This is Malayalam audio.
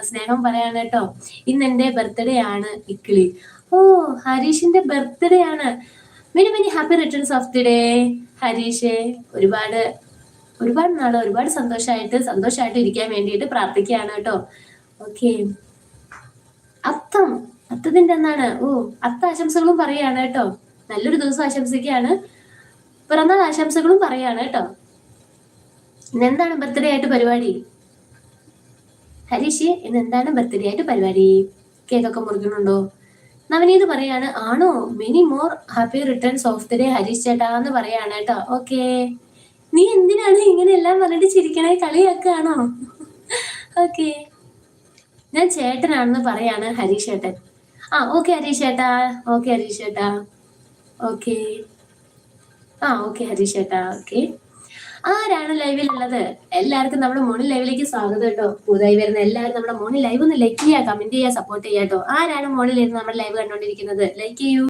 സ്നേഹം പറയാണ് കേട്ടോ. ഇന്ന് എന്റെ ബർത്ത്ഡേ ആണ് ഇക്കിളി. ഓ, ഹരീഷിന്റെ ബർത്ത്ഡേ ആണ്. Many many happy returns of the day Harish. ഒരുപാട് ഒരുപാട് നാള് ഒരുപാട് സന്തോഷമായിട്ട് ഇരിക്കാൻ വേണ്ടിയിട്ട് പ്രാർത്ഥിക്കുകയാണ് കേട്ടോ. ഓക്കെ. അത്തതിന്റെ എന്നാണ്. ഓ, ആശംസകളും പറയാണ് കേട്ടോ. നല്ലൊരു ദിവസം ആശംസിക്കുകയാണ്. പിറന്നാൾ ആശംസകളും പറയാണ് കേട്ടോ. ഇന്ന് എന്താണ് ബർത്ത്ഡേ ആയിട്ട് പരിപാടി? ഹരീഷ്, ഇന്ന് എന്താണ് ബർത്ത്ഡേ ആയിട്ട് പരിപാടി? കേക്കൊക്കെ മുറിക്കുന്നുണ്ടോ? നവനീത് പറയാണ്, ആണോ, many more happy returns of the day Harish ചേട്ടാ എന്ന് പറയാണ് കേട്ടോ. ഓക്കെ. നീ എന്തിനാണ് ഇങ്ങനെ എല്ലാം പറഞ്ഞിട്ട് ചിരിക്കണേ? കളിയാക്കാണോ? ഓക്കെ. ഞാൻ ചേട്ടനാണെന്ന് പറയാണ് ഹരീഷ് ചേട്ടൻ. ഓക്കെ ഹരീഷ് ചേട്ടാ. ഓക്കെ ഹരീഷ് ചേട്ടാ. ഓക്കെ. ഓക്കെ ഹരീഷ് ചേട്ടാ. ഓക്കെ. ആരാണ് ലൈവിലുള്ളത്? എല്ലാവർക്കും നമ്മുടെ മോർണിംഗ് ലൈവിലേക്ക് സ്വാഗതം കേട്ടോ. പുതുതായി വരുന്ന എല്ലാവരും നമ്മുടെ മോർണിംഗ് ലൈവ് ഒന്ന് ലൈക്ക് ചെയ്യുക, കമന്റ് ചെയ്യുക, സപ്പോർട്ട് ചെയ്യുക കേട്ടോ. ആരാണ് മോർണിംഗ് ലൈവ് നമ്മുടെ ലൈവ് കണ്ടോണ്ടിരിക്കുന്നത്? ലൈക്ക് ചെയ്യൂ.